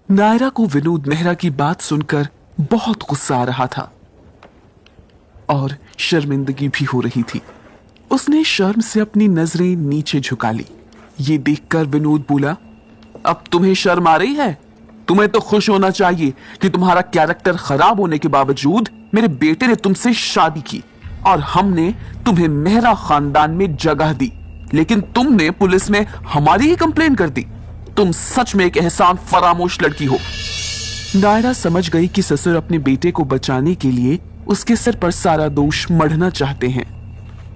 नायरा को विनोद मेहरा की बात सुनकर बहुत गुस्सा आ रहा था और शर्मिंदगी भी हो रही थी। उसने शर्म से अपनी नजरें नीचे झुका ली। ये देखकर विनोद बोला, अब तुम्हें शर्म आ रही है? तुम्हें तो खुश होना चाहिए कि तुम्हारा कैरेक्टर खराब होने के बावजूद मेरे बेटे ने तुमसे शादी की और हमने तुम्हें मेहरा खानदान में जगह दी, लेकिन तुमने पुलिस में हमारी ही कंप्लेन कर दी। तुम सच में एक एहसान फरामोश लड़की हो। नायरा समझ गई कि ससुर अपने बेटे को बचाने के लिए उसके सिर पर सारा दोष मढ़ना चाहते हैं।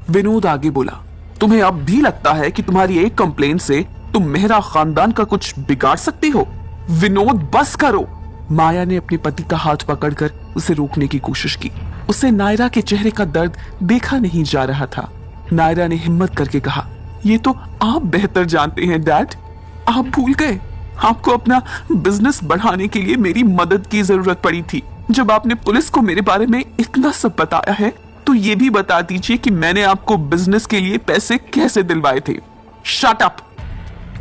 विनोद आगे बोला, तुम्हें अब भी लगता है कि तुम्हारी एक कंप्लेन से तुम मेहरा खानदान का कुछ बिगाड़ सकती हो? विनोद बस करो। माया ने अपने पति का हाथ पकड़कर उसे रोकने की कोशिश की। उसे नायरा के चेहरे का दर्द देखा नहीं जा रहा था। नायरा ने हिम्मत करके कहा, ये तो आप बेहतर जानते हैं डैड। आप भूल गए आपको अपना बिजनेस बढ़ाने के लिए मेरी मदद की जरूरत पड़ी थी। जब आपने पुलिस को मेरे बारे में इतना सब बताया है तो ये भी बता दीजिए कि मैंने आपको बिजनेस के लिए पैसे कैसे दिलवाए थे। Shut up!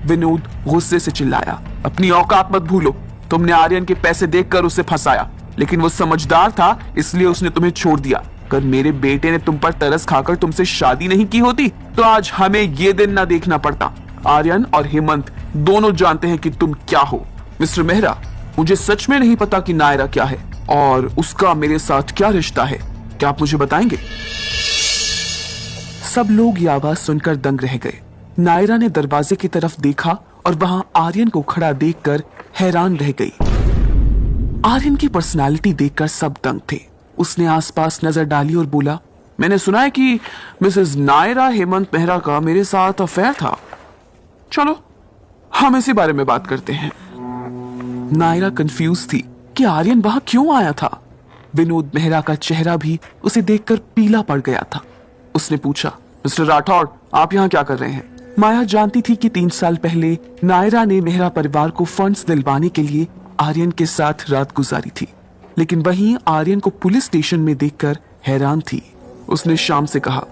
विनोद गुस्से से चिल्लाया, अपनी औकात मत भूलो। तुमने आर्यन के पैसे देखकर उसे फंसाया, लेकिन वो समझदार था इसलिए उसने तुम्हें छोड़ दिया। अगर मेरे बेटे ने तुम पर तरस खाकर तुमसे शादी नहीं की होती तो आज हमें ये दिन ना देखना पड़ता। आर्यन और हेमंत दोनों जानते हैं कि तुम क्या हो। मिस्टर मेहरा, मुझे सच में नहीं पता कि नायरा क्या है और उसका मेरे साथ क्या रिश्ता है। क्या आप मुझे बताएंगे? सब लोग ये आवाज सुनकर दंग रह गए। नायरा ने दरवाजे की तरफ देखा और वहां आर्यन को खड़ा देखकर हैरान रह गई। आर्यन की पर्सनालिटी देखकर सब दंग थे। उसने आसपास नजर डाली और बोला, मैंने सुना है कि मिसेस नायरा हेमंत मेहरा का मेरे साथ अफेयर था। चलो हम इसी बारे में बात करते हैं। नायरा कंफ्यूज थी कि आर्यन वहां क्यों आया था। विनोद मेहरा का चेहरा भी उसे देखकर पीला पड़ गया था। उसने पूछा, मिस्टर राठौड़, आप यहाँ क्या कर रहे हैं? माया जानती थी कि 3 साल पहले नायरा ने मेहरा परिवार को फंड्स दिलवाने के लिए आर्यन के साथ रात गुजारी थी, लेकिन वहीं आर्यन को पुलिस स्टेशन में देखकर हैरान थी। उसने शाम से कहा,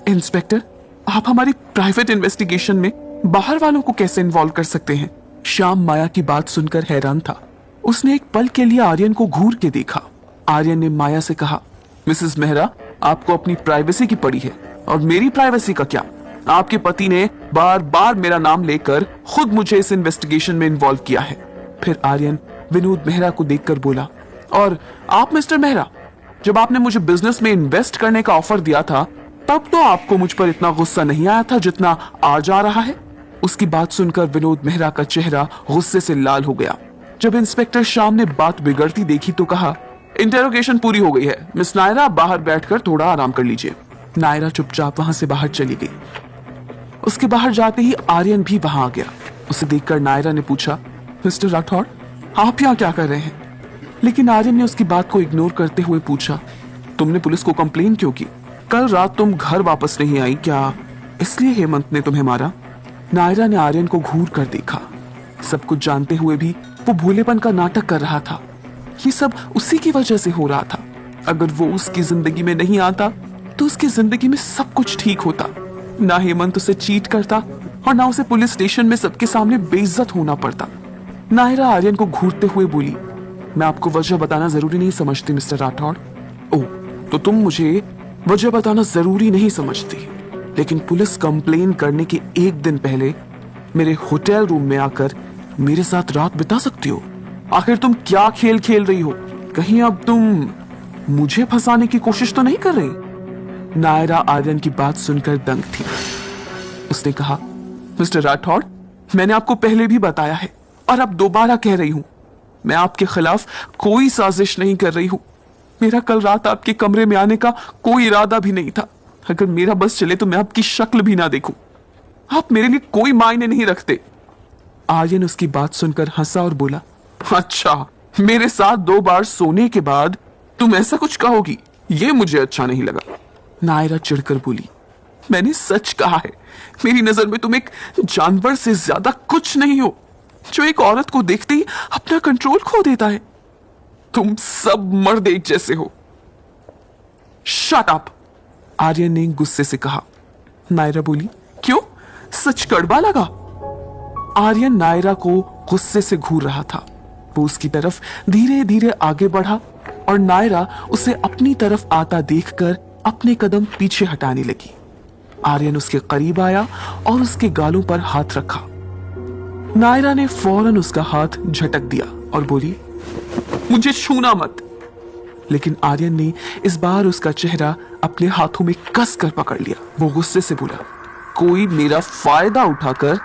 इंस्पेक्टर, आप हमारी प्राइवेट इन्वेस्टिगेशन में बाहर वालों को कैसे इन्वॉल्व कर सकते हैं? श्याम माया की बात सुनकर हैरान था। उसने एक पल के लिए आर्यन को घूर के देखा। आर्यन ने माया से कहा, मिसेस मेहरा, आपको अपनी प्राइवेसी की पड़ी है और मेरी प्राइवेसी का क्या? आपके पति ने बार बार मेरा नाम लेकर खुद मुझे इस इन्वेस्टिगेशन में इन्वॉल्व किया है। फिर आर्यन विनोद मेहरा को देखकर बोला, और आप मिस्टर मेहरा, जब आपने मुझे बिजनेस में इन्वेस्ट करने का ऑफर दिया था तब तो आपको मुझ पर इतना गुस्सा नहीं आया था जितना आज आ रहा है। उसकी बात सुनकर विनोद मेहरा का चेहरा गुस्से से लाल हो गया। जब इंस्पेक्टर श्याम ने बात बिगड़ती देखी तो कहा, इंटेरोगेशन पूरी हो गई है, मिस नायरा बाहर बैठकर थोड़ा आराम कर लीजिए। नायरा चुपचाप वहां से बाहर चली गई। उसके बाहर जाते ही आर्यन भी वहां आ गया। उसे देखकर नायरा ने पूछा, मिस्टर राठौड़, आप यहाँ क्या कर रहे हैं? लेकिन आर्यन ने उसकी बात को इग्नोर करते हुए पूछा, तुमने पुलिस को कंप्लेन क्यों की? कल रात तुम घर वापस नहीं आई क्या, इसलिए हेमंत ने तुम्हें मारा? नायरा ने आर्यन को घूर कर देखा। सब कुछ जानते हुए भी वो भोलेपन का नाटक कर रहा था। ये सब उसी की वजह से हो रहा था। अगर वो उसकी जिंदगी में नहीं आता तो उसकी जिंदगी में सब कुछ ठीक होता। ना हेमंत उसे चीट करता और ना उसे पुलिस स्टेशन में सबके सामने बेइज्जत होना पड़ता। नायरा आर्यन को घूरते हुए बोली, मैं आपको वजह बताना जरूरी नहीं समझती मिस्टर राठौड़। ओह, तो तुम मुझे वजह बताना जरूरी नहीं समझती, लेकिन पुलिस कंप्लेन करने के एक दिन पहले मेरे होटल रूम में आकर मेरे साथ रात बिता सकती हो। आखिर तुम क्या खेल खेल रही हो? कहीं अब तुम मुझे फंसाने की कोशिश तो नहीं कर रही? नायरा आर्यन की बात सुनकर दंग थी। उसने कहा, मिस्टर राठौड़, मैंने आपको पहले भी बताया है और अब दोबारा कह रही हूं, मैं आपके खिलाफ कोई साजिश नहीं कर रही हूं। मेरा कल रात आपके कमरे में आने का कोई इरादा भी नहीं था। अगर मेरा बस चले तो मैं आपकी शक्ल भी ना देखूं। आप मेरे लिए कोई मायने नहीं रखते। आर्यन उसकी बात सुनकर हंसा और बोला, अच्छा, मेरे साथ 2 बार सोने के बाद तुम ऐसा कुछ कहोगी, ये मुझे अच्छा नहीं लगा। नायरा चिढ़कर बोली, मैंने सच कहा है। मेरी नजर में तुम एक जानवर से ज्यादा कुछ नहीं हो, जो एक औरत को देखते ही अपना कंट्रोल खो देता है। तुम सब मर्द एक जैसे हो। Shut up! आर्यन ने गुस्से से कहा। नायरा बोली, क्यों? सच कड़वा लगा। आर्यन नायरा को गुस्से से घूर रहा था। वो उसकी तरफ धीरे धीरे आगे बढ़ा और नायरा उसे अपनी तरफ आता देखकर अपने कदम पीछे हटाने लगी। आर्यन उसके करीब आया और उसके गालों पर हाथ रखा। नायरा ने फौरन उसका हाथ झटक दिया और बोली, मुझे छूना मत। लेकिन आर्यन ने इस बार उसका चेहरा अपने हाथों में कस कर पकड़ लिया। वो गुस्से से बोला, कोई मेरा फायदा उठाकर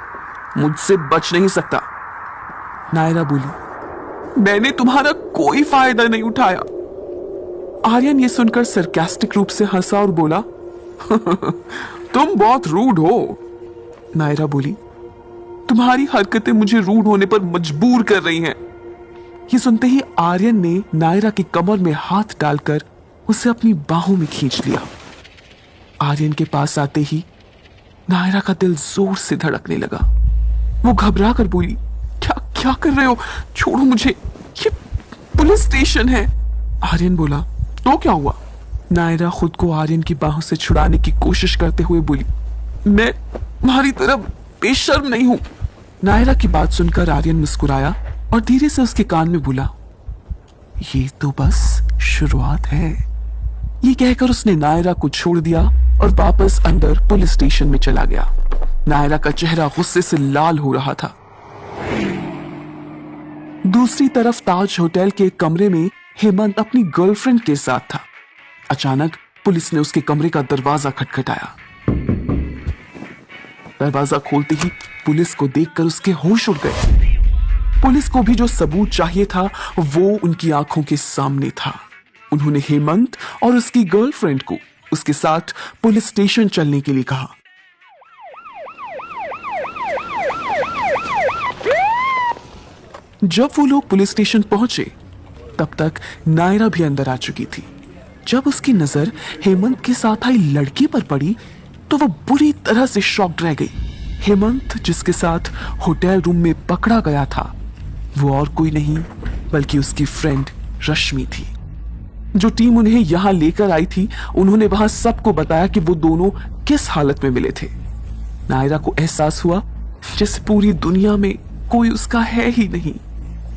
मुझसे बच नहीं सकता। नायरा बोली, मैंने तुम्हारा कोई फायदा नहीं उठाया। आर्यन ये सुनकर सरकास्टिक रूप से हंसा और बोला, तुम बहुत रूड हो। नायरा बोली, तुम्हारी हरकतें मुझे रूड होने पर मजबूर कर रही हैं। ये सुनते ही आर्यन ने नायरा की कमर में हाथ डालकर उसे अपनी बाहों में खींच लिया। आर्यन के पास आते ही नायरा का दिल जोर से धड़कने लगा। वो घबरा कर बोली, क्या क्या कर रहे हो, छोड़ो मुझे, ये पुलिस स्टेशन है। आर्यन बोला, तो क्या हुआ? नायरा खुद को आर्यन की बाहों से छुड़ाने की कोशिश करते हुए बोली, मैं तुम्हारी तरह बेशर्म नहीं हूं। नायरा की बात सुनकर आर्यन मुस्कुराया और धीरे से उसके कान में बोला, ये तो बस शुरुआत है। ये कहकर उसने नायरा को छोड़ दिया और वापस अंदर पुलिस स्टेशन में चला गया। नायरा का चेहरा गुस्से से लाल हो रहा था। दूसरी तरफ ताज होटल के एक कमरे में हेमंत अपनी गर्लफ्रेंड के साथ था। अचानक पुलिस ने उसके कमरे का दरवाजा खटखटाया। दरवाजा खोलते ही पुलिस को देखकर उसके होश उड़ गए। पुलिस को भी जो सबूत चाहिए था वो उनकी आंखों के सामने था। उन्होंने हेमंत और उसकी गर्लफ्रेंड को उसके साथ पुलिस स्टेशन चलने के लिए कहा। जब वो लोग पुलिस स्टेशन पहुंचे तब तक नायरा भी अंदर आ चुकी थी। जब उसकी नजर हेमंत के साथ आई लड़की पर पड़ी तो वो बुरी तरह से शॉक्ड रह गई। हेमंत जिसके साथ होटल रूम में पकड़ा गया था वो और कोई नहीं बल्कि उसकी फ्रेंड रश्मि थी। जो टीम उन्हें यहां लेकर आई थी उन्होंने वहां सबको बताया कि वो दोनों किस हालत में मिले थे। नायरा को एहसास हुआ जैसे पूरी दुनिया में कोई उसका है ही नहीं,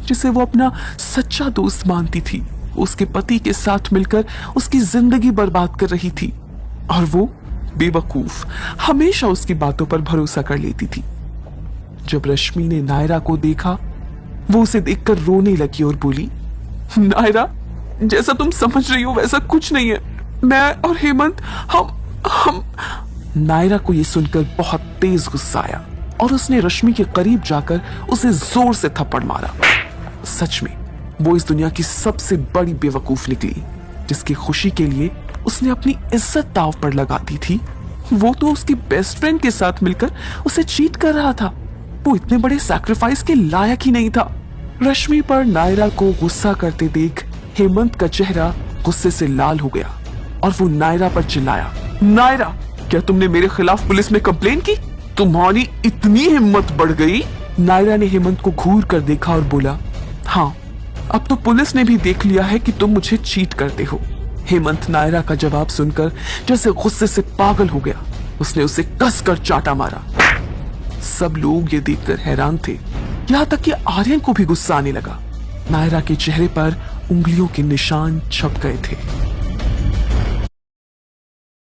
जिसे वो अपना सच्चा दोस्त मानती थी। उसके पति के साथ मिलकर उसकी जिंदगी बर्बाद कर रही थी और वो बेवकूफ हमेशा उसकी बातों पर भरोसा कर लेती थी। जब रश्मि ने नायरा को देखा वो उसे देखकर रोने लगी और बोली, नायरा जैसा तुम समझ रही हो वैसा कुछ नहीं है। मैं और हेमंत हम नायरा को यह सुनकर बहुत तेज गुस्सा आया और उसने रश्मि के करीब जाकर उसे जोर से थप्पड़ मारा। सच में वो इस दुनिया की सबसे बड़ी बेवकूफ निकली, जिसकी खुशी के लिए उसने अपनी इज्जत दांव पर लगा दी थी। वो तो उसकी बेस्ट फ्रेंड के साथ मिलकर उसे चीट कर रहा था। वो इतने बड़े सैक्रिफाइस के लायक ही नहीं था। रश्मि पर नायरा को गुस्सा करते देख हेमंत का चेहरा गुस्से से लाल हो गया और वो नायरा पर चिल्लाया, नायरा क्या तुमने मेरे खिलाफ पुलिस में कंप्लेन की? तुम्हारी इतनी हिम्मत बढ़ गई? नायरा ने हेमंत को घूर कर देखा और बोला, हाँ अब तो पुलिस ने भी देख लिया है कि तुम मुझे चीट करते हो। हेमंत नायरा का जवाब सुनकर जैसे गुस्से से पागल हो गया। उसने उसे कसकर चाटा मारा। सब लोग ये देखकर हैरान थे, यहाँ तक कि आर्यन को भी गुस्सा आने लगा। नायरा के चेहरे पर उंगलियों के निशान छप गए थे।